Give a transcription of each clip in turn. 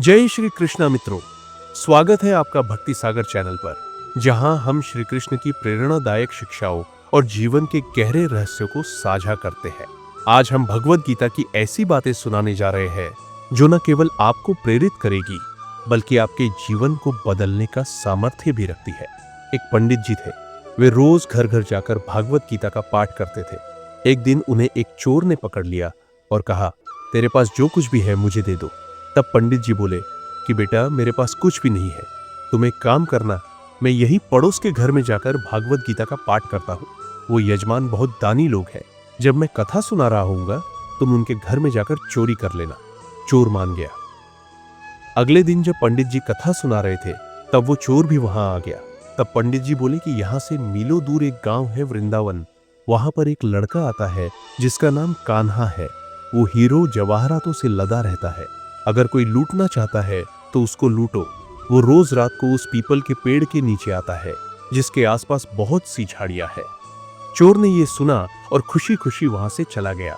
जय श्री कृष्णा मित्रों, स्वागत है आपका भक्ति सागर चैनल पर, जहां हम श्री कृष्ण की प्रेरणादायक शिक्षाओं और जीवन के गहरे रहस्यों को साझा करते हैं। आज हम भगवद गीता की ऐसी बातें सुनाने जा रहे हैं जो न केवल आपको प्रेरित करेगी बल्कि आपके जीवन को बदलने का सामर्थ्य भी रखती है। एक पंडित जी थे। वे रोज घर घर जाकर भागवत गीता का पाठ करते थे। एक दिन उन्हें एक चोर ने पकड़ लिया और कहा, तेरे पास जो कुछ भी है मुझे दे दो। तब पंडित जी बोले कि बेटा, मेरे पास कुछ भी नहीं है, तुम एक काम करना, मैं यही पड़ोस के घर में जाकर भागवत गीता का पाठ करता हूँ। वो यजमान बहुत दानी लोग हैं, जब मैं कथा सुना रहा हूँगा तुम उनके घर में जाकर चोरी कर लेना। चोर मान गया। अगले दिन जब पंडित जी कथा सुना रहे थे तब वो चोर भी वहां आ गया। तब पंडित जी बोले कि यहाँ से मीलों दूर एक गांव है वृंदावन, वहां पर एक लड़का आता है जिसका नाम कान्हा है। वो हीरो जवाहरातों से लदा रहता है। अगर कोई लूटना चाहता है तो उसको लूटो। वो रोज रात को उस पीपल के पेड़ के नीचे आता है जिसके आसपास बहुत सी झाड़ियां है। चोर ने ये सुना और खुशी खुशी वहां से चला गया।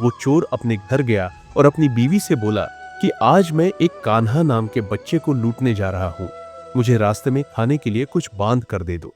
वो चोर अपने घर गया और अपनी बीवी से बोला कि आज मैं एक कान्हा नाम के बच्चे को लूटने जा रहा हूँ, मुझे रास्ते में खाने के लिए कुछ बांध कर दे दो।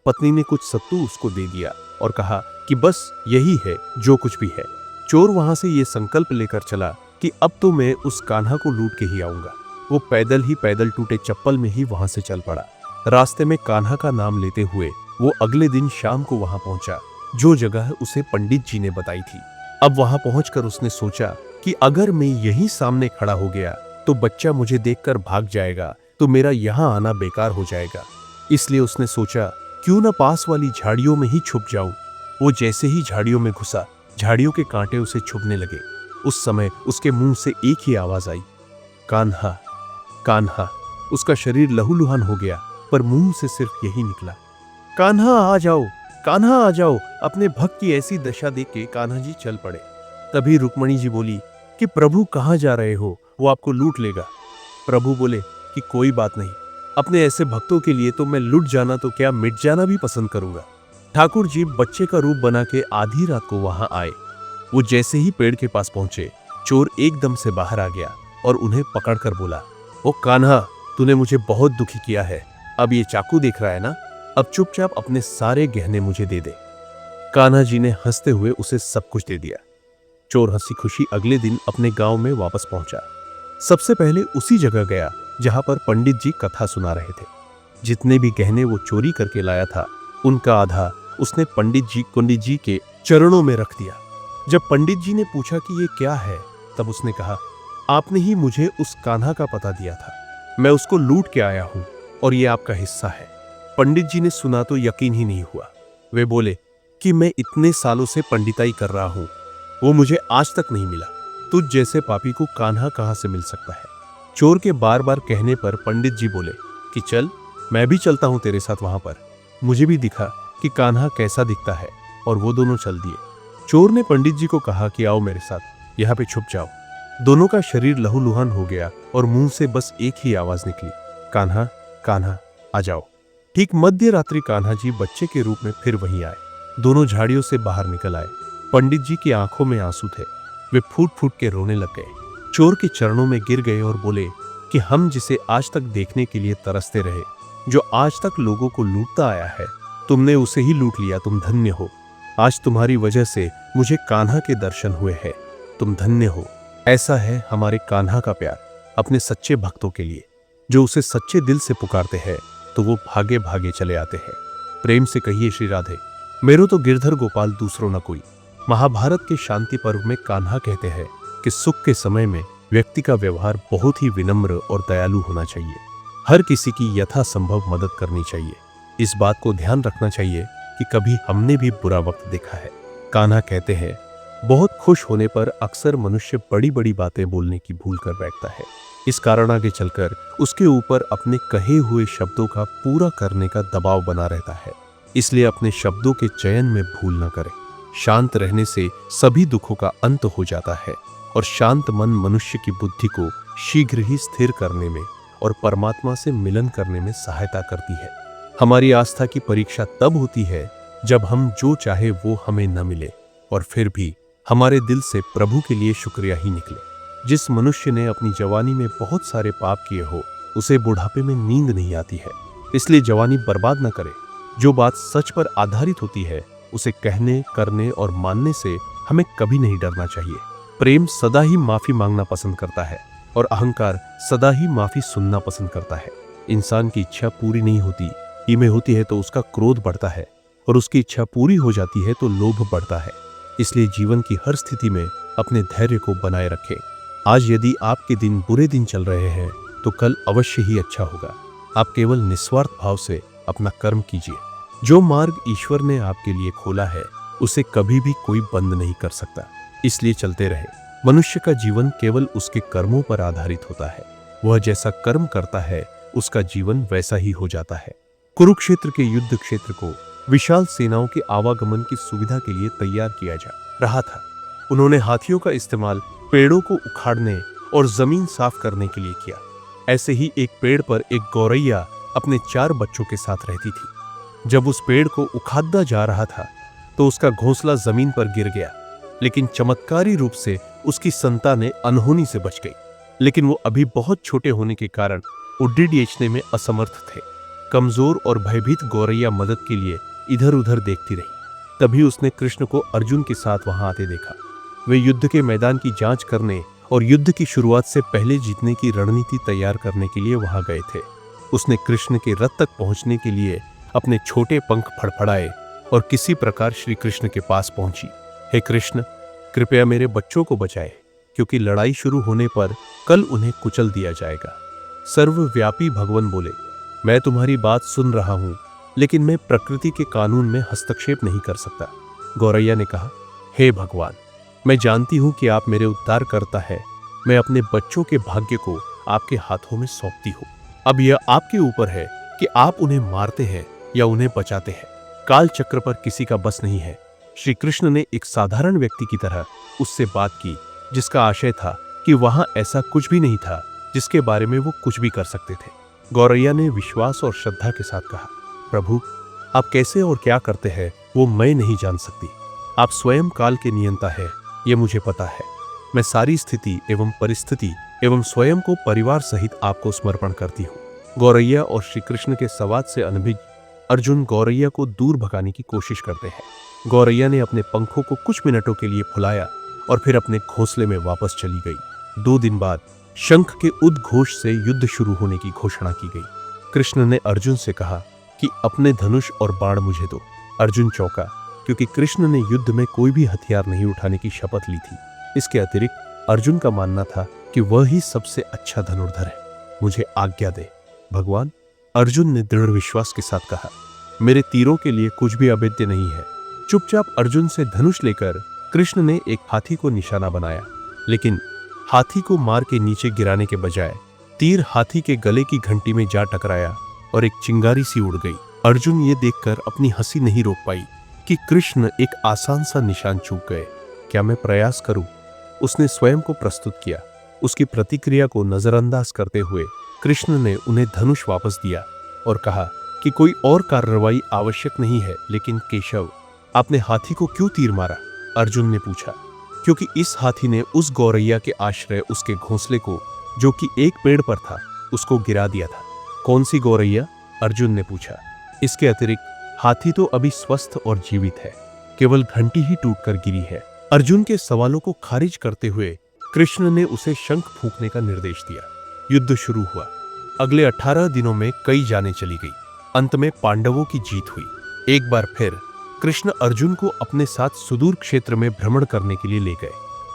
पत्नी ने कुछ सत्तू उसको दे दिया और कहा कि बस यही है जो कुछ भी है। चोर वहां से ये संकल्प लेकर चला कि अब तो मैं उस कान्हा को लूट के ही आऊंगा। वो पैदल टूटे चप्पल में ही वहां से चल पड़ा। रास्ते में कान्हा का नाम लेते हुए वो अगले दिन शाम को वहां पहुंचा, जो जगह उसे पंडित जी ने बताई थी। अब वहां पहुंचकर उसने सोचा कि अगर मैं यहीं सामने खड़ा हो गया तो बच्चा मुझे देखकर भाग जाएगा, तो मेरा यहाँ आना बेकार हो जाएगा। इसलिए उसने सोचा क्यों न पास वाली झाड़ियों में ही छुप जाऊं। वो जैसे ही झाड़ियों में घुसा, झाड़ियों के कांटे उसे चुभने लगे। उस समय उसके मुंह से एक ही आवाज आई, कान्हा कान्हा। उसका शरीर लहूलुहान हो गया, पर मुंह से सिर्फ यही निकला, कान्हा आ जाओ, कान्हा आ जाओ। अपने भक्त की ऐसी दशा देख के कान्हा जी चल पड़े। तभी रुक्मणी जी बोली कि प्रभु कहाँ जा रहे हो, वो आपको लूट लेगा। प्रभु बोले कि कोई बात नहीं, अपने ऐसे भक्तों के लिए तो मैं लुट जाना तो क्या मिट जाना भी पसंद करूंगा। ठाकुर जी बच्चे का रूप बना के आधी रात को वहां आए। वो जैसे ही पेड़ के पास पहुंचे, चोर एकदम से बाहर आ गया और उन्हें पकड़कर बोला, ओ कान्हा, तूने मुझे बहुत दुखी किया है। अब ये चाकू देख रहा है ना, अब चुपचाप अपने सारे गहने मुझे दे दे। कान्हा जी ने हंसते हुए उसे सब कुछ दे दिया। चोर हंसी खुशी अगले दिन अपने गांव में वापस पहुंचा। सबसे पहले उसी जगह गया जहां पर पंडित जी कथा सुना रहे थे। जितने भी गहने वो चोरी करके लाया था उनका आधा उसने पंडित जी के चरणों में रख दिया। जब पंडित जी ने पूछा कि ये क्या है, तब उसने कहा, आपने ही मुझे उस कान्हा का पता दिया था, मैं उसको लूट के आया हूं और ये आपका हिस्सा है। पंडित जी ने सुना तो यकीन ही नहीं हुआ। वे बोले कि मैं इतने सालों से पंडिताई कर रहा हूं, वो मुझे आज तक नहीं मिला। तुझ जैसे पापी को कान्हा कहां से मिल सकता है। चोर के बार बार कहने पर पंडित जी बोले कि चल, मैं भी चलता हूं तेरे साथ वहां पर। मुझे भी दिखा कि कान्हा कैसा दिखता है, और वो दोनों चल दिए। चोर ने पंडित जी को कहा कि आओ मेरे साथ, यहाँ पे छुप जाओ। दोनों का शरीर लहूलुहान हो गया और मुंह से बस एक ही आवाज निकली, कान्हा कान्हा आ जाओ। ठीक मध्य रात्रि कान्हा जी बच्चे के रूप में फिर वहीं आए। दोनों झाड़ियों से बाहर निकल आए। पंडित जी की आंखों में आंसू थे। वे फूट फूट के रोने लग गए। चोर के चरणों में गिर गए और बोले कि हम जिसे आज तक देखने के लिए तरसते रहे, जो आज तक लोगों को लूटता आया है, तुमने उसे ही लूट लिया। तुम धन्य हो। आज तुम्हारी वजह से मुझे कान्हा के दर्शन हुए हैं। तुम धन्य हो। ऐसा है हमारे कान्हा का प्यार अपने सच्चे भक्तों के लिए। जो उसे सच्चे दिल से पुकारते हैं तो वो भागे भागे चले आते हैं। प्रेम से कहिए श्री राधे, मेरो तो गिरधर गोपाल दूसरों न कोई। महाभारत के शांति पर्व में कान्हा कहते हैं कि सुख के समय में व्यक्ति का व्यवहार बहुत ही विनम्र और दयालु होना चाहिए। हर किसी की यथासंभव मदद करनी चाहिए। इस बात को ध्यान रखना चाहिए कि कभी हमने भी बुरा वक्त देखा है। कान्हा कहते हैं, बहुत खुश होने पर अक्सर मनुष्य बड़ी बड़ी बातें बोलने की भूल कर बैठता है। इस कारण आगे चलकर उसके ऊपर अपने कहे हुए शब्दों का पूरा करने का दबाव बना रहता है। इसलिए अपने शब्दों के चयन में भूल न करें। शांत रहने से सभी दुखों का अंत हो जाता है और शांत मन मनुष्य की बुद्धि को शीघ्र ही स्थिर करने में और परमात्मा से मिलन करने में सहायता करती है। हमारी आस्था की परीक्षा तब होती है जब हम जो चाहे वो हमें न मिले और फिर भी हमारे दिल से प्रभु के लिए शुक्रिया ही निकले। जिस मनुष्य ने अपनी जवानी में बहुत सारे पाप किए हो उसे बुढ़ापे में नींद नहीं आती है, इसलिए जवानी बर्बाद न करे। जो बात सच पर आधारित होती है उसे कहने, करने और मानने से हमें कभी नहीं डरना चाहिए। प्रेम सदा ही माफी मांगना पसंद करता है और अहंकार सदा ही माफी सुनना पसंद करता है। इंसान की इच्छा पूरी नहीं होती, में होती है तो उसका क्रोध बढ़ता है और उसकी इच्छा पूरी हो जाती है तो लोभ बढ़ता है। इसलिए जीवन की हर स्थिति में अपने धैर्य को बनाए रखें। आज यदि आपके दिन बुरे दिन चल रहे हैं तो कल अवश्य ही अच्छा होगा। आप केवल निस्वार्थ भाव से अपना कर्म कीजिए। जो मार्ग ईश्वर ने आपके लिए खोला है उसे कभी भी कोई बंद नहीं कर सकता, इसलिए चलते रहे। मनुष्य का जीवन केवल उसके कर्मों पर आधारित होता है। वह जैसा कर्म करता है उसका जीवन वैसा ही हो जाता है। कुरुक्षेत्र के युद्ध क्षेत्र को विशाल सेनाओं के आवागमन की सुविधा के लिए तैयार किया जा रहा था। उन्होंने हाथियों का इस्तेमाल पेड़ों को उखाड़ने और जमीन साफ करने के लिए किया। ऐसे ही एक पेड़ पर एक गौरैया अपने 4 बच्चों के साथ रहती थी। जब उस पेड़ को उखाड़ा जा रहा था तो उसका घोंसला जमीन पर गिर गया, लेकिन चमत्कारी रूप से उसकी संतानें अनहोनी से बच गई। लेकिन वो अभी बहुत छोटे होने के कारण उड्डी बेचने में असमर्थ थे। कमजोर और भयभीत गौरैया मदद के लिए इधर उधर देखती रही। तभी उसने कृष्ण को अर्जुन के साथ वहां आते देखा। वे युद्ध के मैदान की जांच करने और युद्ध की शुरुआत से पहले जीतने की रणनीति तैयार करने के लिए वहां गए थे। उसने कृष्ण के रथ तक पहुंचने के लिए अपने छोटे पंख फड़फड़ाए और किसी प्रकार श्री कृष्ण के पास पहुंची। हे कृष्ण, कृपया मेरे बच्चों को बचाए, क्योंकि लड़ाई शुरू होने पर कल उन्हें कुचल दिया जाएगा। सर्वव्यापी भगवान बोले, मैं तुम्हारी बात सुन रहा हूं, लेकिन मैं प्रकृति के कानून में हस्तक्षेप नहीं कर सकता। गौरैया ने कहा, हे भगवान, मैं जानती हूं कि आप मेरे उद्धार करता है। मैं अपने बच्चों के भाग्य को आपके हाथों में सौंपती हूं। अब यह आपके ऊपर है कि आप उन्हें मारते हैं या उन्हें बचाते हैं। काल चक्र पर किसी का बस नहीं है। श्री कृष्ण ने एक साधारण व्यक्ति की तरह उससे बात की, जिसका आशय था कि वहां ऐसा कुछ भी नहीं था जिसके बारे में वो कुछ भी कर सकते थे। गौरैया ने विश्वास और श्रद्धा के साथ कहा, प्रभु, आप कैसे और क्या करते हैं वो मैं नहीं जान सकती। आप स्वयं काल के नियंता है, ये मुझे पता है। मैं सारी स्थिति एवं परिस्थिति एवं स्वयं को परिवार सहित आपको समर्पण करती हूँ। गौरैया और श्री कृष्ण के संवाद से अनभिज्ञ अर्जुन गौरैया को दूर भगाने की कोशिश करते हैं। गौरैया ने अपने पंखों को कुछ मिनटों के लिए फुलाया और फिर अपने घोंसले में वापस चली गई। 2 दिन बाद शंख के उद्घोष से युद्ध शुरू होने की घोषणा की गई। कृष्ण ने अर्जुन से कहा कि अपने धनुष और बाण मुझे दो। अर्जुन चौंका, क्योंकि कृष्ण ने युद्ध में कोई भी हथियार नहीं उठाने की शपथ ली थी। इसके अतिरिक्त अर्जुन का मानना था कि वह ही सबसे अच्छा धनुर्धर है। मुझे आज्ञा दे भगवान, अर्जुन ने दृढ़ विश्वास के साथ कहा। मेरे तीरों के लिए कुछ भी अवैध नहीं है। चुपचाप अर्जुन से धनुष लेकर कृष्ण ने एक हाथी को निशाना बनाया, लेकिन हाथी को मार के नीचे गिराने के बजाय तीर हाथी के गले की घंटी में जा टकराया और एक चिंगारी सी उड़ गई। अर्जुन ये देखकर अपनी हंसी नहीं रोक पाई कि कृष्ण एक आसान सा निशान चूक गए। क्या मैं प्रयास करूं? उसने स्वयं को प्रस्तुत किया। उसकी प्रतिक्रिया को नजरअंदाज करते हुए कृष्ण ने उन्हें धनुष वापस दिया और कहा कि कोई और कार्रवाई आवश्यक नहीं है। लेकिन केशव, आपने हाथी को क्यों तीर मारा? अर्जुन ने पूछा। क्योंकि इस हाथी ने उस गौरैया के आश्रय उसके घोंसले को, जो कि एक पेड़ पर था, उसको गिरा दिया था। कौन सी गौरैया? अर्जुन ने पूछा। इसके अतिरिक्त हाथी तो अभी स्वस्थ और जीवित है, केवल घंटी ही टूटकर गिरी है। अर्जुन के सवालों को खारिज करते हुए कृष्ण ने उसे शंख फूंकने का निर्देश दिया। युद्ध शुरू हुआ। अगले 18 दिनों में कई जानें चली गई। अंत में पांडवों की जीत हुई। एक बार फिर कृष्ण अर्जुन को अपने साथ सुदूर क्षेत्र में भ्रमण करने के लिए ले गए।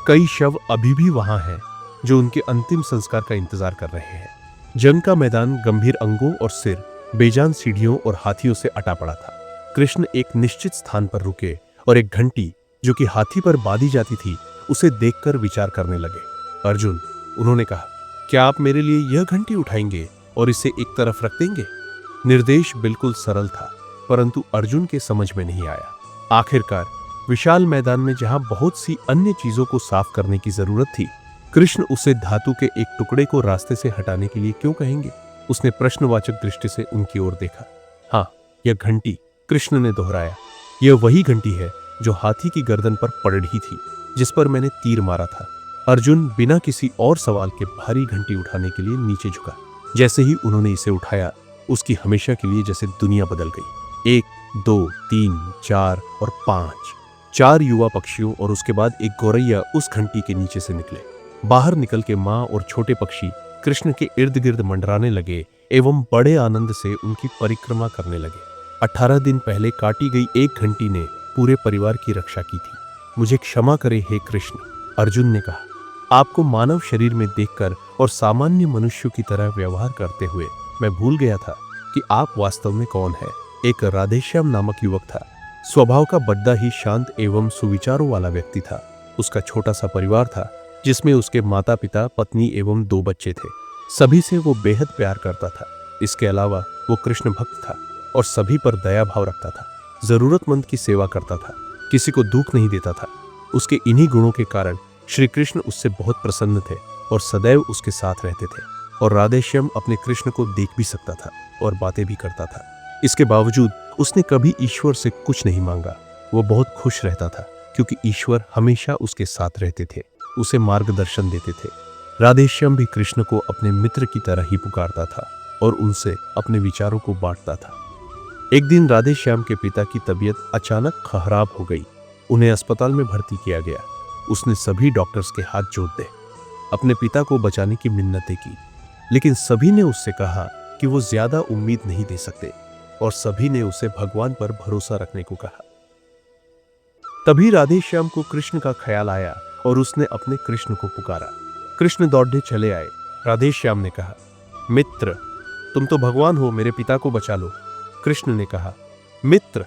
कई शव अभी भी वहां हैं, जो उनके अंतिम संस्कार का इंतजार कर रहे हैं। जंग का मैदान गंभीर अंगों और सिर, बेजान सीढ़ियों और हाथियों से अटा पड़ा था। कृष्ण एक निश्चित स्थान पर रुके और एक घंटी, जो कि हाथी पर बांधी जाती थी, उसे देखकर विचार करने लगे। अर्जुन, उन्होंने कहा, क्या आप मेरे लिए यह घंटी उठाएंगे और इसे एक तरफ रख देंगे? निर्देश बिल्कुल सरल था, परंतु अर्जुन के समझ में नहीं आया। आखिरकार विशाल मैदान में जहां बहुत सी अन्य चीजों को साफ करने की जरूरत थी, कृष्ण उसे धातु के एक टुकड़े को रास्ते से हटाने के लिए क्यों कहेंगे? उसने प्रश्नवाचक दृष्टि से उनकी ओर देखा। हाँ, यह घंटी, कृष्ण ने दोहराया। यह वही घंटी है जो हाथी की गर्दन पर पड़ रही थी, जिस पर मैंने तीर मारा था। अर्जुन बिना किसी और सवाल के भारी घंटी उठाने के लिए नीचे झुका। जैसे ही उन्होंने इसे उठाया, उसकी हमेशा के लिए जैसे दुनिया बदल गई। 1, 2, 3, 4 और 5 4 युवा पक्षियों और उसके बाद एक गौरैया उस घंटी के नीचे से निकले। बाहर निकल के माँ और छोटे पक्षी कृष्ण के इर्द गिर्द मंडराने लगे एवं बड़े आनंद से उनकी परिक्रमा करने लगे। 18 दिन पहले काटी गई एक घंटी ने पूरे परिवार की रक्षा की थी। मुझे क्षमा करे हे कृष्ण, अर्जुन ने कहा। आपको मानव शरीर में देखकर और सामान्य मनुष्यों की तरह व्यवहार करते हुए मैं भूल गया था कि आप वास्तव में कौन है। एक राधेश्याम नामक युवक था। स्वभाव का बड्डा ही शांत एवं सुविचारों वाला व्यक्ति था। उसका छोटा सा परिवार था जिसमें उसके माता पिता, पत्नी एवं 2 बच्चे थे। सभी से वो बेहद प्यार करता था। इसके अलावा वो कृष्ण भक्त था और सभी पर दया भाव रखता था। जरूरतमंद की सेवा करता था, किसी को दुख नहीं देता था। उसके इन्हीं गुणों के कारण श्री कृष्ण उससे बहुत प्रसन्न थे और सदैव उसके साथ रहते थे। और राधेश्याम अपने कृष्ण को देख भी सकता था और बातें भी करता था। इसके बावजूद उसने कभी ईश्वर से कुछ नहीं मांगा। वो बहुत खुश रहता था क्योंकि ईश्वर हमेशा उसके साथ रहते थे, उसे मार्गदर्शन देते थे। राधेश्याम भी कृष्ण को अपने मित्र की तरह ही पुकारता था और उनसे अपने विचारों को बांटता था। एक दिन राधेश्याम के पिता की तबीयत अचानक खराब हो गई। उन्हें अस्पताल में भर्ती किया गया। उसने सभी डॉक्टर्स के हाथ जोड़ दे अपने पिता को बचाने की मिन्नतें की, लेकिन सभी ने उससे कहा कि वो ज्यादा उम्मीद नहीं दे सकते और सभी ने उसे भगवान पर भरोसा रखने को कहा। तभी राधेश्याम को कृष्ण का ख्याल आया और उसने अपने कृष्ण को पुकारा। कृष्ण दौड़ने चले आए। राधेश्याम ने कहा, मित्र, तुम तो भगवान हो, मेरे पिता को बचा लो। कृष्ण ने कहा, मित्र,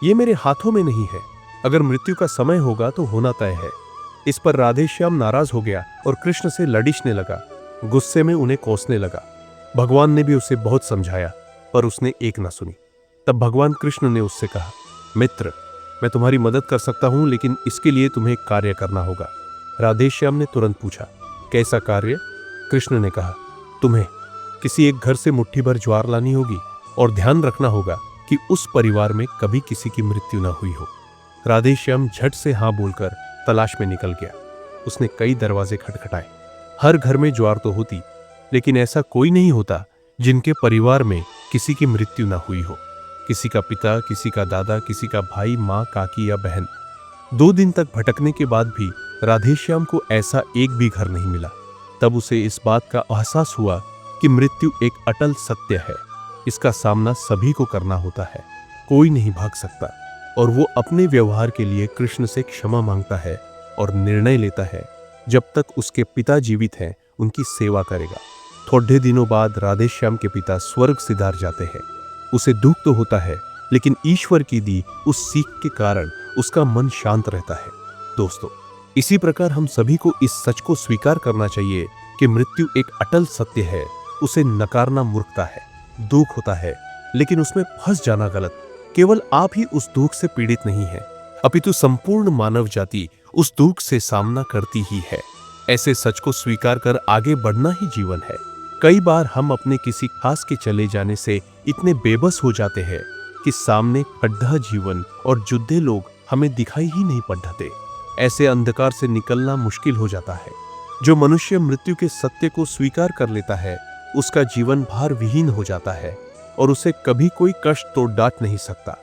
ये मेरे हाथों में नहीं है। अगर मृत्यु का समय होगा तो होना तय है। इस पर राधेश्याम नाराज हो गया और कृष्ण से लड़िशने लगा। गुस्से में उन्हें कोसने लगा। भगवान ने भी उसे बहुत समझाया पर उसने एक ना सुनी। तब भगवान कृष्ण ने उससे कहा, मित्र, मैं तुम्हारी मदद कर सकता हूं, लेकिन इसके लिए तुम्हें एक कार्य करना होगा। राधेश्याम ने तुरंत पूछा, कैसा कार्य? कृष्ण ने कहा, तुम्हें किसी एक घर से मुट्ठी भर ज्वार लानी होगी और ध्यान रखना होगा कि उस परिवार में कभी किसी की मृत्यु न हुई हो। राधेश्याम झट से हाँ बोलकर तलाश में निकल गया। उसने कई दरवाजे खटखटाए। हर घर में ज्वार तो होती, लेकिन ऐसा कोई नहीं होता जिनके परिवार में किसी की मृत्यु न हुई हो। किसी का पिता, किसी का दादा, किसी का भाई, माँ, काकी या बहन। 2 दिन तक भटकने के बाद भी राधेश्याम को ऐसा एक भी घर नहीं मिला। तब उसे इस बात का एहसास हुआ कि मृत्यु एक अटल सत्य है। इसका सामना सभी को करना होता है, कोई नहीं भाग सकता। और वो अपने व्यवहार के लिए कृष्ण से क्षमा मांगता है और निर्णय लेता है जब तक उसके पिता जीवित हैं उनकी सेवा करेगा। थोड़े दिनों बाद राधेश्याम के पिता स्वर्ग सिधार जाते हैं। उसे दुख तो होता है, लेकिन ईश्वर की दी उस सीख के कारण उसका मन शांत रहता है। दोस्तों, इसी प्रकार हम सभी को इस सच को स्वीकार करना चाहिए कि मृत्यु एक अटल सत्य है। उसे नकारना मूर्खता है। दुख होता है, लेकिन उसमें फंस जाना गलत। केवल आप ही उस दुख से पीड़ित नहीं है, अपितु संपूर्ण मानव जाति उस दुख से सामना करती ही है। ऐसे सच को स्वीकार कर आगे बढ़ना ही जीवन है। कई बार हम अपने किसी खास के चले जाने से इतने बेबस हो जाते हैं कि सामने खड्डा जीवन और जुद्धे लोग हमें दिखाई ही नहीं पड़ते। ऐसे अंधकार से निकलना मुश्किल हो जाता है। जो मनुष्य मृत्यु के सत्य को स्वीकार कर लेता है, उसका जीवन भार विहीन हो जाता है और उसे कभी कोई कष्ट तो डांट नहीं सकता।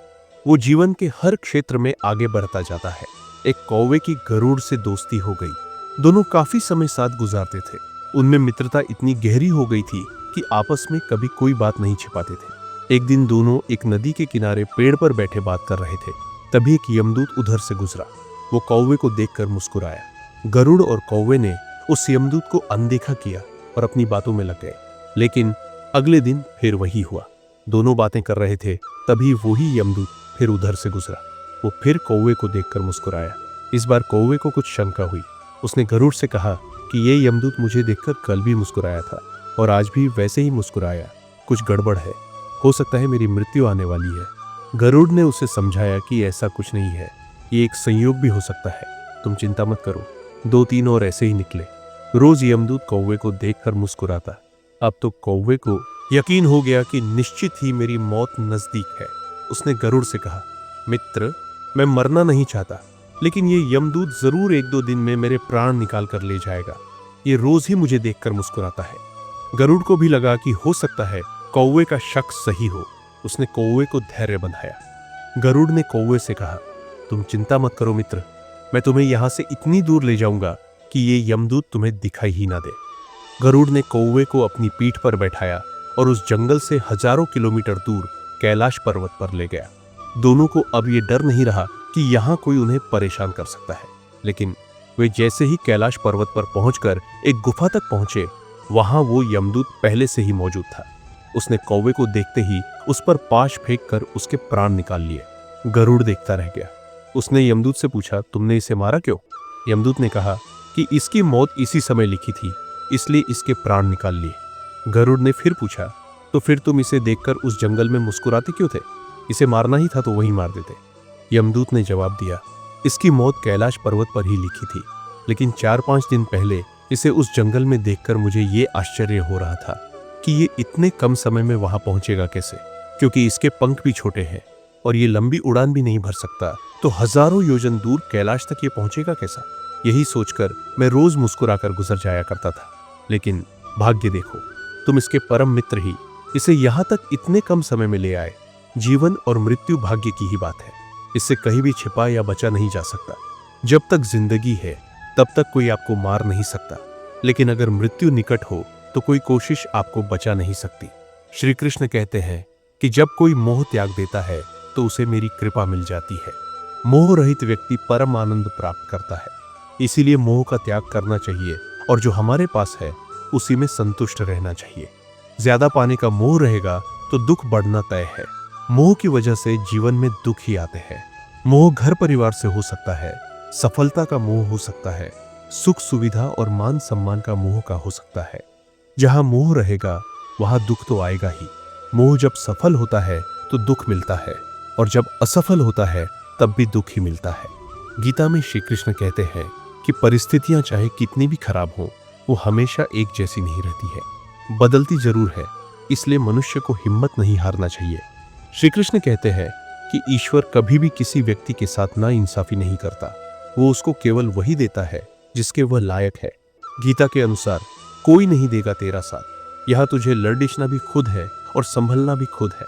वो जीवन के हर क्षेत्र में आगे बढ़ता जाता है। एक कौवे की गरुड़ से दोस्ती हो गई। दोनों काफी समय साथ गुजारते थे। उनमें मित्रता इतनी गहरी हो गई थी कि आपस में कभी कोई बात नहीं छिपाते थे। एक दिन दोनों एक नदी के किनारे पेड़ पर बैठे बात कर रहे थे। तभी एक यमदूत उधर से गुजरा। वो कौवे को देखकर मुस्कुराया। गरुड़ और कौवे ने उस यमदूत को अनदेखा किया और अपनी बातों में लग गए। लेकिन अगले दिन फिर वही हुआ। दोनों बातें कर रहे थे, तभी वही यमदूत फिर उधर से गुजरा। वो फिर कौवे को देखकर मुस्कुराया। इस बार कौवे को कुछ शंका हुई। उसने गरुड़ से कहा कि ये यमदूत मुझे देखकर कल भी मुस्कुराया था और आज भी वैसे ही मुस्कुराया। कुछ गड़बड़ है, हो सकता है मेरी मृत्यु आने वाली है। गरुड़ ने उसे समझाया कि ऐसा कुछ नहीं है, ये एक संयोग भी हो सकता है, तुम चिंता मत करो। 2-3 और ऐसे ही निकले। रोज यमदूत कौवे को देखकर मुस्कुराता। अब तो कौवे को यकीन हो गया कि निश्चित ही मेरी मौत नजदीक है। उसने गरुड़ से कहा, मित्र, मैं मरना नहीं चाहता, लेकिन ये यमदूत जरूर 1-2 दिन में मेरे प्राण निकाल कर ले जाएगा। ये रोज ही मुझे देखकर मुस्कुराता है। गरुड़ को भी लगा कि हो सकता है कौवे का शक सही हो। उसने कौवे को धैर्य बंधाया। गरुड़ ने कौवे से कहा, तुम चिंता मत करो मित्र, मैं तुम्हें यहां से इतनी दूर ले जाऊंगा कि ये यमदूत तुम्हें दिखाई ही ना दे। गरुड़ ने कौवे को अपनी पीठ पर बैठाया और उस जंगल से हजारों किलोमीटर दूर कैलाश पर्वत पर ले गया। दोनों को अब ये डर नहीं रहा कि यहां कोई उन्हें परेशान कर सकता है। लेकिन वे जैसे ही कैलाश पर्वत पर पहुंचकर एक गुफा तक पहुंचे, वहां वो यमदूत पहले से ही मौजूद था। उसने कौवे को देखते ही उस पर पाश फेंक कर उसके प्राण निकाल लिए। गरुड़ देखता रह गया। उसने यमदूत से पूछा, तुमने इसे मारा क्यों? यमदूत ने कहा कि इसकी मौत इसी समय लिखी थी, इसलिए इसके प्राण निकाल लिए। गरुड़ ने फिर पूछा, तो फिर तुम इसे देखकर उस जंगल में मुस्कुराते क्यों थे? इसे मारना ही था तो वहीं मार देते। यमदूत ने जवाब दिया, इसकी मौत कैलाश पर्वत पर ही लिखी थी, लेकिन 4-5 दिन पहले इसे उस जंगल में देखकर मुझे ये आश्चर्य हो रहा था कि ये इतने कम समय में वहां पहुंचेगा कैसे, क्योंकि इसके पंख भी छोटे हैं और ये लंबी उड़ान भी नहीं भर सकता, तो हजारों योजन दूर कैलाश तक ये पहुंचेगा कैसा? यही सोचकर मैं रोज मुस्कुराकर गुजर जाया करता था। लेकिन भाग्य देखो, तुम इसके परम मित्र ही इसे यहां तक इतने कम समय में ले आए। जीवन और मृत्यु भाग्य की ही बात है, इससे कहीं भी छिपा या बचा नहीं जा सकता। जब तक जिंदगी है तब तक कोई आपको मार नहीं सकता, लेकिन अगर मृत्यु निकट हो तो कोई कोशिश आपको बचा नहीं सकती। श्री कृष्ण कहते हैं कि जब कोई मोह त्याग देता है तो उसे मेरी कृपा मिल जाती है। मोह रहित व्यक्ति परम आनंद प्राप्त करता है। इसीलिए मोह का त्याग करना चाहिए और जो हमारे पास है उसी में संतुष्ट रहना चाहिए। ज्यादा पाने का मोह रहेगा तो दुख बढ़ना तय है। मोह की वजह से जीवन में दुख ही आते हैं। मोह घर परिवार से हो सकता है, सफलता का मोह हो सकता है, सुख सुविधा और मान सम्मान का मोह का हो सकता है। जहां मोह रहेगा वहां दुख तो आएगा ही। मोह जब सफल होता है तो दुख मिलता है, और जब असफल होता है तब भी दुख ही मिलता है। गीता में श्री कृष्ण कहते हैं कि परिस्थितियां चाहे कितनी भी खराब हो, वो हमेशा एक जैसी नहीं रहती है, बदलती जरूर है। इसलिए मनुष्य को हिम्मत नहीं हारना चाहिए। श्री कृष्ण कहते हैं कि ईश्वर कभी भी किसी व्यक्ति के साथ नाइंसाफी नहीं करता, वो उसको केवल वही देता है जिसके वह लायक है। गीता के अनुसार कोई नहीं देगा तेरा साथ, यहां तुझे लड़िशना भी खुद है और संभलना भी खुद है।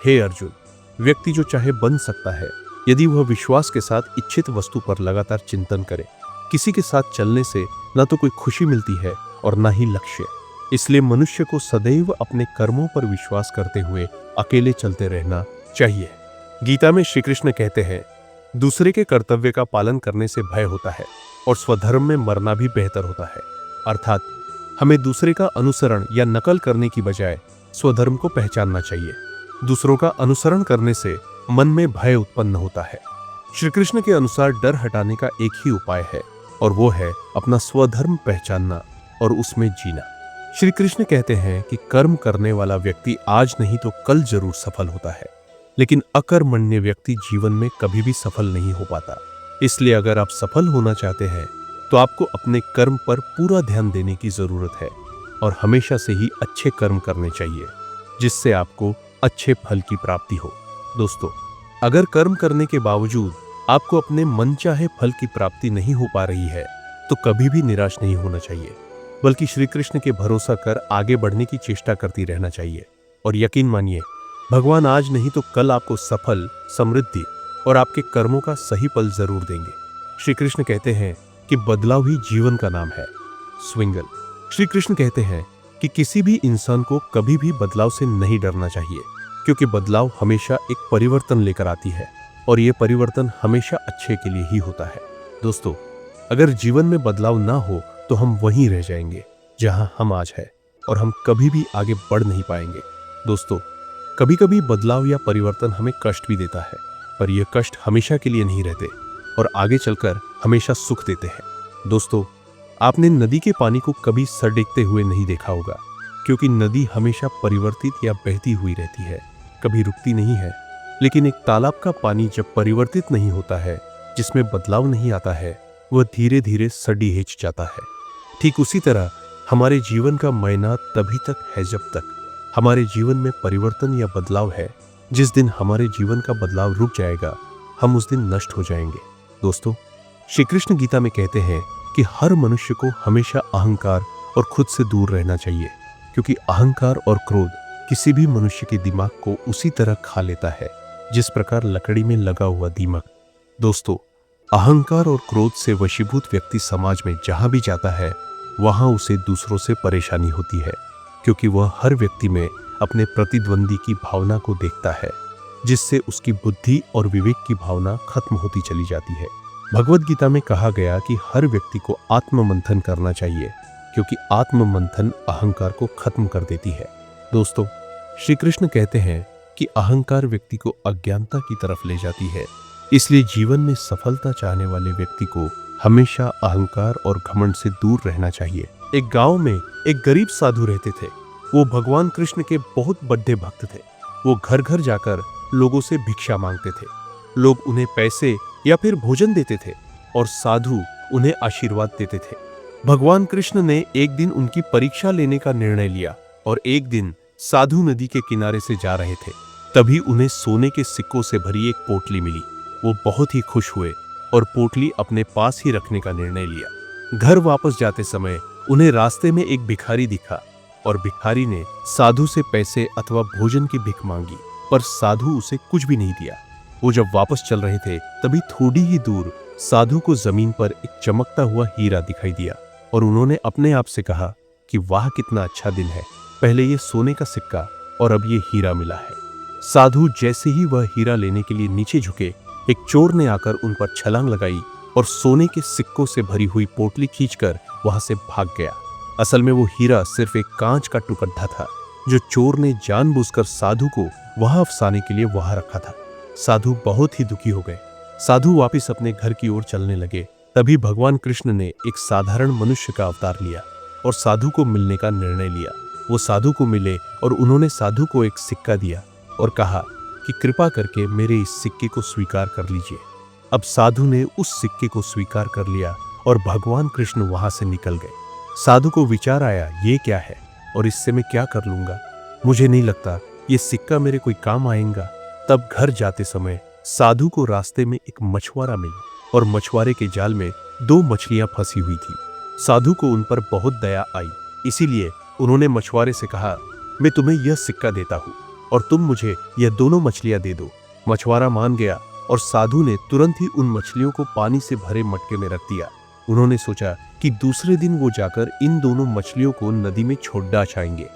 हे अर्जुन, व्यक्ति जो चाहे बन सकता है यदि वह विश्वास के साथ इच्छित वस्तु पर लगातार चिंतन करे। किसी के साथ चलने से न तो कोई खुशी मिलती है और न ही लक्ष्य। इसलिए मनुष्य को सदैव अपने कर्मों पर विश्वास करते हुए अकेले चलते रहना चाहिए। गीता में श्री कृष्ण कहते हैं, दूसरे के कर्तव्य का पालन करने से भय होता है और स्वधर्म में मरना भी बेहतर होता है। अर्थात हमें दूसरे का अनुसरण या नकल करने की बजाय स्वधर्म को पहचानना चाहिए। दूसरों का अनुसरण करने से मन में भय उत्पन्न होता है। श्री कृष्ण के अनुसार डर हटाने का एक ही उपाय है, और वो है अपना स्वधर्म पहचानना और उसमें जीना। श्री कृष्ण कहते हैं कि कर्म करने वाला व्यक्ति आज नहीं तो कल जरूर सफल होता है, लेकिन अकर्मण्य व्यक्ति जीवन में कभी भी सफल नहीं हो पाता। इसलिए अगर आप सफल होना चाहते हैं तो आपको अपने कर्म पर पूरा ध्यान देने की जरूरत है और हमेशा से ही अच्छे कर्म करने चाहिए, जिससे आपको अच्छे फल की प्राप्ति हो। दोस्तों, अगर कर्म करने के बावजूद आपको अपने मनचाहे फल की प्राप्ति नहीं हो पा रही है तो कभी भी निराश नहीं होना चाहिए, बल्कि श्री कृष्ण के भरोसा कर आगे बढ़ने की चेष्टा करती रहना चाहिए। और यकीन मानिए, भगवान आज नहीं तो कल आपको सफल, समृद्धि और आपके कर्मों का सही फल जरूर देंगे। श्री कृष्ण कहते हैं कि बदलाव ही जीवन का नाम है। स्विंगल। श्री कृष्ण कहते हैं कि किसी भी इंसान को कभी भी बदलाव से नहीं डरना चाहिए, क्योंकि बदलाव हमेशा एक परिवर्तन लेकर आती है और ये परिवर्तन हमेशा अच्छे के लिए ही होता है। दोस्तों, अगर जीवन में बदलाव ना हो तो हम वहीं रह जाएंगे जहां हम आज हैं और हम कभी भी आगे बढ़ नहीं पाएंगे। दोस्तों, कभी कभी बदलाव या परिवर्तन हमें कष्ट भी देता है, पर यह कष्ट हमेशा के लिए नहीं रहते और आगे चलकर हमेशा सुख देते हैं। दोस्तों, आपने नदी के पानी को कभी सड़कते हुए नहीं देखा होगा, क्योंकि नदी हमेशा परिवर्तित या बहती हुई रहती है, कभी रुकती नहीं है। लेकिन एक तालाब का पानी जब परिवर्तित नहीं होता है, जिसमें बदलाव नहीं आता है, वह धीरे धीरे सड़ी हिच जाता है। ठीक उसी तरह हमारे जीवन का मायना तभी तक है जब तक हमारे जीवन में परिवर्तन या बदलाव है। जिस दिन हमारे जीवन का बदलाव रुक जाएगा, हम उस दिन नष्ट हो जाएंगे। दोस्तों, श्री कृष्ण गीता में कहते हैं कि हर मनुष्य को हमेशा अहंकार और खुद से दूर रहना चाहिए, क्योंकि अहंकार और क्रोध किसी भी मनुष्य के दिमाग को उसी तरह खा लेता है जिस प्रकार लकड़ी में लगा हुआ दीमक। दोस्तों, अहंकार और क्रोध से वशीभूत व्यक्ति समाज में जहां भी जाता है वहां उसे दूसरों से परेशानी होती है, क्योंकि वह हर व्यक्ति में अपने प्रतिद्वंदी की भावना को देखता है, जिससे उसकी बुद्धि और विवेक की भावना खत्म होती चली जाती है। भगवद गीता में कहा गया कि हर व्यक्ति को आत्ममंथन करना चाहिए, क्योंकि आत्ममंथन अहंकार को खत्म कर देती है। दोस्तों, श्री कृष्ण कहते हैं कि अहंकार व्यक्ति को अज्ञानता की तरफ ले जाती है, इसलिए जीवन में सफलता चाहने वाले व्यक्ति को हमेशा अहंकार और घमंड से दूर रहना चाहिए। एक गांव में एक गरीब साधु रहते थे। वो भगवान कृष्ण के बहुत बड़े भक्त थे। वो घर घर जाकर लोगों से भिक्षा मांगते थे। लोग उन्हें पैसे या फिर भोजन देते थे और साधु उन्हें आशीर्वाद देते थे। भगवान कृष्ण ने एक दिन उनकी परीक्षा लेने का निर्णय लिया और एक दिन साधु नदी के किनारे से जा रहे थे। तभी उन्हें सोने के सिक्कों से भरी एक पोटली मिली। वो बहुत ही खुश हुए और पोटली अपने पास ही रखने का निर्णय लिया। घर वापस जाते समय उन्हें रास्ते में एक भिखारी दिखा और भिखारी ने साधु से पैसे अथवा भोजन की भीख मांगी, पर साधु उसे कुछ भी नहीं दिया। वो जब वापस चल रहे थे तभी थोड़ी ही दूर साधु को जमीन पर एक चमकता हुआ हीरा दिखाई दिया और उन्होंने अपने आप से कहा कि वाह, कितना अच्छा दिन है, पहले ये सोने का सिक्का और अब ये हीरा मिला है। साधु जैसे ही वह हीरा लेने के लिए नीचे झुके, एक चोर ने आकर उन पर छलांग लगाई और सोने के सिक्कों से भरी हुई पोटली खींचकर वहां से भाग गया। असल में वो हीरा सिर्फ एक कांच का टुकड़ा था जो चोर ने जानबूझकर साधु को वहां फंसाने के लिए वहां रखा था। साधु बहुत ही दुखी हो गए। साधु वापस अपने घर की ओर चलने लगे। तभी भगवान कृष्ण ने एक साधारण मनुष्य का अवतार लिया और साधु को मिलने का निर्णय लिया। वो साधु को मिले और उन्होंने साधु को एक सिक्का दिया और कहा कि कृपा करके मेरे इस सिक्के को स्वीकार कर लीजिए। अब साधु ने उस सिक्के को स्वीकार कर लिया और भगवान कृष्ण वहां से निकल गए। साधु को विचार आया, ये क्या है और इससे मैं क्या कर लूंगा, मुझे नहीं लगता ये सिक्का मेरे कोई काम आएगा। तब घर जाते समय साधु को रास्ते में एक मछुआरा मिला और मछुआरे के जाल में 2 मछलियां फंसी हुई थी। साधु को उन पर बहुत दया आई, इसीलिए उन्होंने मछुआरे से कहा, मैं तुम्हें यह सिक्का देता हूँ और तुम मुझे यह दोनों मछलियां दे दो। मछुआरा मान गया और साधु ने तुरंत ही उन मछलियों को पानी से भरे मटके में रख दिया। उन्होंने सोचा कि दूसरे दिन वो जाकर इन दोनों मछलियों को नदी में छोड़ डालेंगे।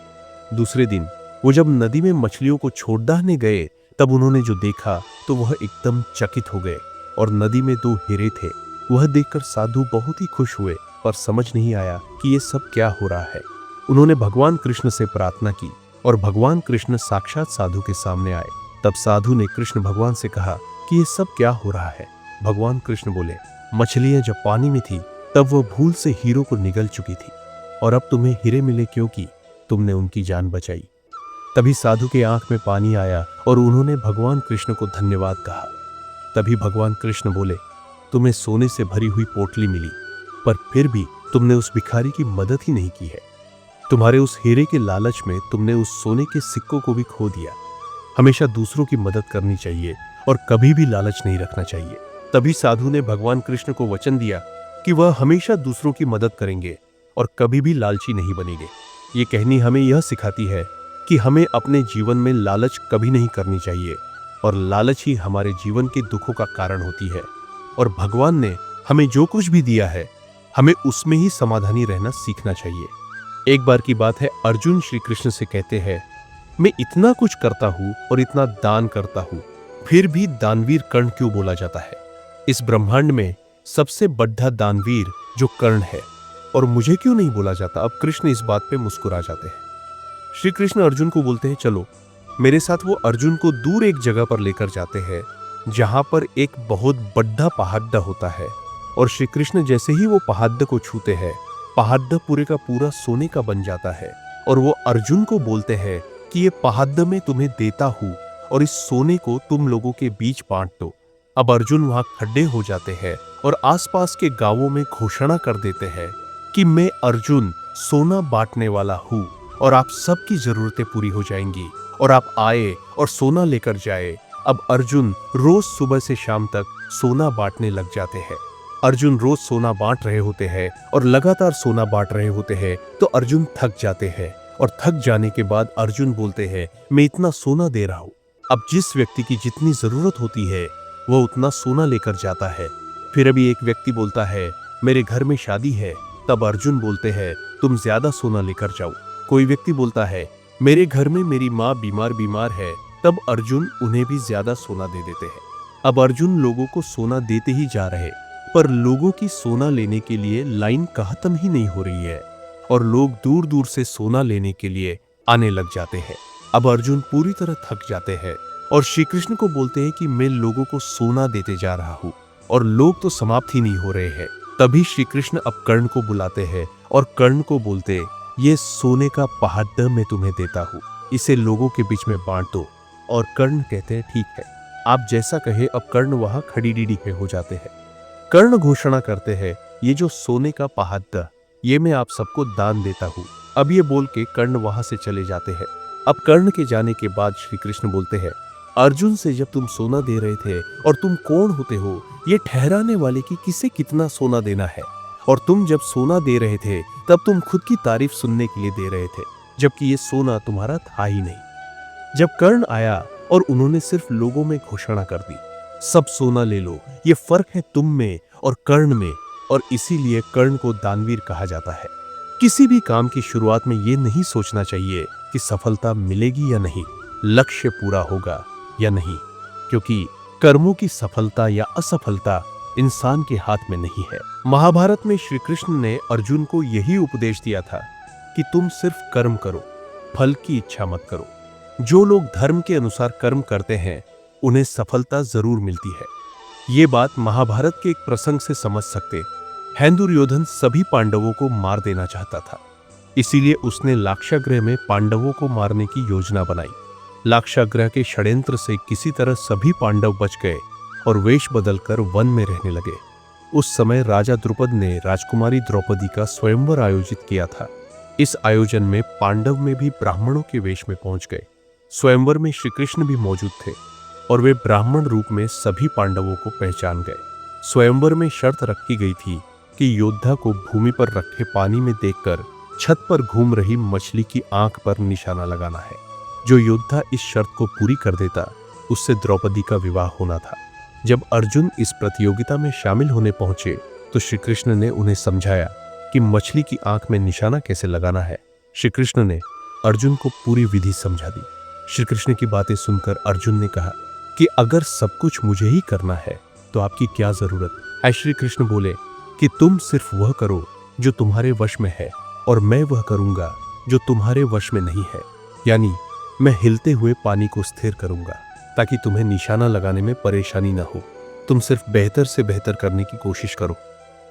दूसरे दिन वो जब नदी में मछलियों को छोड़ डालने गए तब उन्होंने जो देखा तो वह एकदम चकित हो गए और नदी में 2 हीरे थे। वह देखकर साधु बहुत ही खुश हुए, पर समझ नहीं आया कि ये सब क्या हो रहा है। उन्होंने भगवान कृष्ण से प्रार्थना की और भगवान कृष्ण साक्षात साधु के सामने आए। तब साधु ने कृष्ण भगवान से कहा कि ये सब क्या हो रहा है। भगवान कृष्ण बोले, मछलियां जब पानी में थी तब वह भूल से हीरों को निगल चुकी थी और अब तुम्हें हीरे मिले क्योंकि तुमने उनकी जान बचाई। तभी साधु के आंख में पानी आया और उन्होंने भगवान कृष्ण को धन्यवाद कहा। तभी भगवान कृष्ण बोले, तुम्हें सोने से भरी हुई पोटली मिली, पर फिर भी तुमने उस भिखारी की मदद ही नहीं की है। तुम्हारे उस हीरे के लालच में तुमने उस सोने के सिक्कों को भी खो दिया। हमेशा दूसरों की मदद करनी चाहिए और कभी भी लालच नहीं रखना चाहिए। तभी साधु ने भगवान कृष्ण को वचन दिया कि वह हमेशा दूसरों की मदद करेंगे और कभी भी लालची नहीं बनेंगे। ये कहानी हमें यह सिखाती है कि हमें अपने जीवन में लालच कभी नहीं करनी चाहिए और लालच ही हमारे जीवन के दुखों का कारण होती है। और भगवान ने हमें जो कुछ भी दिया है हमें उसमें ही समाधानी रहना सीखना चाहिए। एक बार की बात है, अर्जुन श्री कृष्ण से कहते हैं, मैं इतना कुछ करता हूँ और इतना दान करता हूँ, फिर भी दानवीर कर्ण क्यों बोला जाता है? इस ब्रह्मांड में सबसे बड़ा दानवीर जो कर्ण है, और मुझे क्यों नहीं बोला जाता? अब कृष्ण इस बात पे मुस्कुरा जाते हैं। श्री कृष्ण अर्जुन को बोलते हैं, चलो मेरे साथ। वो अर्जुन को दूर एक जगह पर लेकर जाते हैं जहां पर एक बहुत बड़ा पहाड़ होता है और श्री कृष्ण जैसे ही वो पहाड़ को छूते हैं, पहाड़ पूरे का पूरा सोने का बन जाता है और वो अर्जुन को बोलते हैं कि ये पहाड़ मैं तुम्हें देता हूँ और इस सोने को तुम लोगों के बीच बांट दो। अब अर्जुन वहां खड़े हो जाते हैं और आसपास के गांवों में घोषणा कर देते हैं कि मैं अर्जुन सोना बांटने वाला हूँ और आप सबकी जरूरतें पूरी हो जाएंगी और आप आए और सोना लेकर जाए। अब अर्जुन रोज सुबह से शाम तक सोना बांटने लग जाते हैं। अर्जुन रोज सोना बांट रहे होते हैं और लगातार सोना बांट रहे होते हैं तो अर्जुन थक जाते हैं और थक जाने के बाद अर्जुन बोलते हैं, मैं इतना सोना दे रहा हूं। अब जिस व्यक्ति की जितनी जरूरत होती है वह उतना सोना लेकर जाता है। फिर अभी एक व्यक्ति बोलता है, मेरे घर में शादी है। तब अर्जुन बोलते हैं, तुम ज्यादा सोना लेकर जाओ। कोई व्यक्ति बोलता है, मेरे घर में मेरी माँ बीमार है। तब अर्जुन उन्हें भी ज्यादा सोना दे देते हैं। अब अर्जुन लोगों को सोना देते ही जा रहे, पर लोगों की सोना लेने के लिए लाइन खत्म ही नहीं हो रही है और लोग दूर दूर से सोना लेने के लिए आने लग जाते हैं। अब अर्जुन पूरी तरह थक जाते हैं और श्री कृष्ण को बोलते हैं कि मैं लोगों को सोना देते जा रहा हूँ और लोग तो समाप्त ही नहीं हो रहे हैं। तभी श्री कृष्ण अब कर्ण को बुलाते हैं और कर्ण को बोलते, ये सोने का पहाड़ मैं तुम्हें देता हूँ, इसे लोगों के बीच में बांट दो। और कर्ण कहते हैं, ठीक है, आप जैसा कहे। अब कर्ण वहां खड़ी डीडी पे हो जाते हैं। कर्ण घोषणा करते हैं, ये जो सोने का पहाड़ ये मैं आप सबको दान देता हूँ। अब ये बोल के कर्ण वहां से चले जाते हैं। अब कर्ण के जाने के बाद श्री कृष्ण बोलते हैं, अर्जुन से जब तुम सोना दे रहे थे और तुम कौन होते हो ये ठहराने वाले कि किसे कितना सोना देना है, और तुम जब सोना दे रहे थे तब तुम खुद की तारीफ सुनने के लिए दे रहे थे, जबकि ये सोना तुम्हारा था ही नहीं। जब कर्ण आया और उन्होंने सिर्फ लोगों में घोषणा कर दी, सब सोना ले लो, ये फर्क है तुम में और कर्ण में, और इसीलिए कर्ण को दानवीर कहा जाता है। किसी भी काम की शुरुआत में ये नहीं सोचना चाहिए कि सफलता मिलेगी या नहीं, लक्ष्य पूरा होगा या नहीं, क्योंकि कर्मों की सफलता या असफलता इंसान के हाथ में नहीं है। महाभारत में श्री कृष्ण ने अर्जुन को यही उपदेश दिया था कि तुम सिर्फ कर्म करो, फल की इच्छा मत करो। जो लोग धर्म के अनुसार कर्म करते हैं उन्हें सफलता जरूर मिलती है। ये बात महाभारत के एक प्रसंग से समझ सकते। दुर्योधन सभी पांडवों को मार देना चाहता था, इसीलिए उसने लाक्षागृह में पांडवों को मारने की योजना बनाई। लाक्षागृह के षड्यंत्र से किसी तरह सभी पांडव बच गए और वेश बदलकर वन में रहने लगे। उस समय राजा द्रुपद ने राजकुमारी द्रौपदी का स्वयंवर आयोजित किया था। इस आयोजन में पांडव में भी ब्राह्मणों के वेश में पहुंच गए। स्वयंवर में श्री कृष्ण भी मौजूद थे और वे ब्राह्मण रूप में सभी पांडवों को पहचान गए। स्वयंवर में शर्त रखी गई थी कि योद्धा को भूमि पर रखे पानी में देखकर छत पर घूम रही मछली की आंख पर निशाना लगाना है। जो योद्धा इस शर्त को पूरी कर देता उससे द्रौपदी का विवाह होना था। जब अर्जुन इस प्रतियोगिता में शामिल होने पहुंचे तो श्री कृष्ण ने उन्हें समझाया कि मछली की आंख में निशाना कैसे लगाना है। श्री कृष्ण ने अर्जुन को पूरी विधि समझा दी। श्री कृष्ण की बातें सुनकर अर्जुन ने कहा कि अगर सब कुछ मुझे ही करना है तो आपकी क्या जरूरत है। श्री कृष्ण बोले कि तुम सिर्फ वह करो जो तुम्हारे वश में है और मैं वह करूंगा जो तुम्हारे वश में नहीं है, यानी मैं हिलते हुए पानी को स्थिर करूंगा ताकि तुम्हें निशाना लगाने में परेशानी न हो। तुम सिर्फ बेहतर से बेहतर करने की कोशिश करो।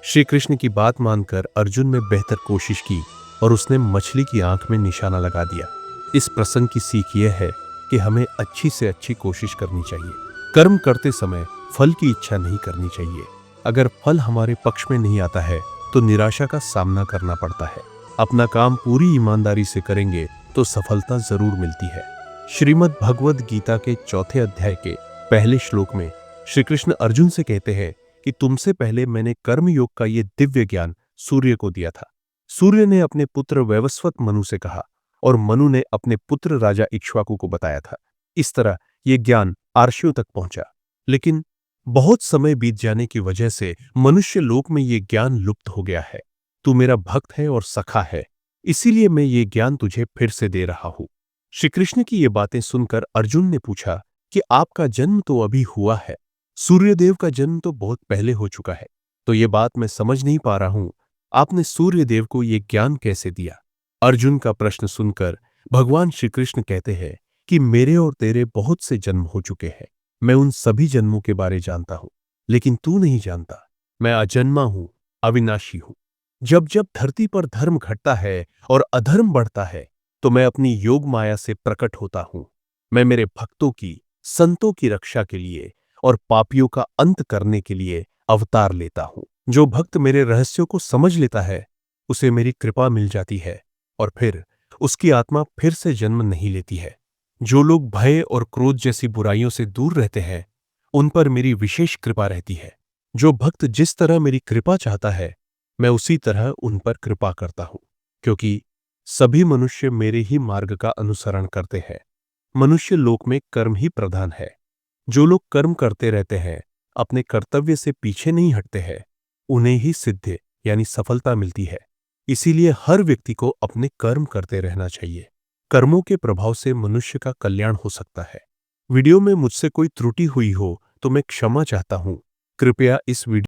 श्री कृष्ण की बात मानकर अर्जुन ने बेहतर कोशिश की और उसने मछली की आंख में निशाना लगा दिया। इस प्रसंग की सीख यह है कि हमें अच्छी से अच्छी कोशिश करनी चाहिए। कर्म करते समय फल की इच्छा नहीं करनी चाहिए। अगर फल हमारे पक्ष में नहीं आता है तो निराशा का सामना करना पड़ता है। अपना काम पूरी ईमानदारी से करेंगे तो सफलता जरूर मिलती है। श्रीमद् भगवद गीता के 4 अध्याय के पहले श्लोक में श्री कृष्ण अर्जुन से कहते हैं कि तुमसे पहले मैंने कर्म योग का ये दिव्य ज्ञान सूर्य को दिया था। सूर्य ने अपने पुत्र वैवस्वत मनु से कहा और मनु ने अपने पुत्र राजा इक्ष्वाकु को बताया था। इस तरह ये ज्ञान आर्षियों तक पहुंचा, लेकिन बहुत समय बीत जाने की वजह से मनुष्य लोक में ये ज्ञान लुप्त हो गया है। तू मेरा भक्त है और सखा है, इसीलिए मैं ये ज्ञान तुझे फिर से दे रहा हूं। श्री कृष्ण की ये बातें सुनकर अर्जुन ने पूछा कि आपका जन्म तो अभी हुआ है, सूर्यदेव का जन्म तो बहुत पहले हो चुका है, तो ये बात मैं समझ नहीं पा रहा हूं, आपने सूर्यदेव को ये ज्ञान कैसे दिया। अर्जुन का प्रश्न सुनकर भगवान श्री कृष्ण कहते हैं कि मेरे और तेरे बहुत से जन्म हो चुके हैं, मैं उन सभी जन्मों के बारे जानता हूं, लेकिन तू नहीं जानता। मैं अजन्मा हूं, अविनाशी हूं। जब जब धरती पर धर्म घटता है और अधर्म बढ़ता है तो मैं अपनी योग माया से प्रकट होता हूं। मैं मेरे भक्तों की, संतों की रक्षा के लिए और पापियों का अंत करने के लिए अवतार लेता हूं। जो भक्त मेरे रहस्यों को समझ लेता है उसे मेरी कृपा मिल जाती है और फिर उसकी आत्मा फिर से जन्म नहीं लेती है। जो लोग भय और क्रोध जैसी बुराइयों से दूर रहते हैं उन पर मेरी विशेष कृपा रहती है। जो भक्त जिस तरह मेरी कृपा चाहता है, मैं उसी तरह उन पर कृपा करता हूं, क्योंकि सभी मनुष्य मेरे ही मार्ग का अनुसरण करते हैं। मनुष्य लोक में कर्म ही प्रधान है। जो लोग कर्म करते रहते हैं, अपने कर्तव्य से पीछे नहीं हटते हैं, उन्हें ही सिद्धि यानी सफलता मिलती है। इसीलिए हर व्यक्ति को अपने कर्म करते रहना चाहिए। कर्मों के प्रभाव से मनुष्य का कल्याण हो सकता है। वीडियो में मुझसे कोई त्रुटि हुई हो तो मैं क्षमा चाहता हूं। कृपया इस वीडियो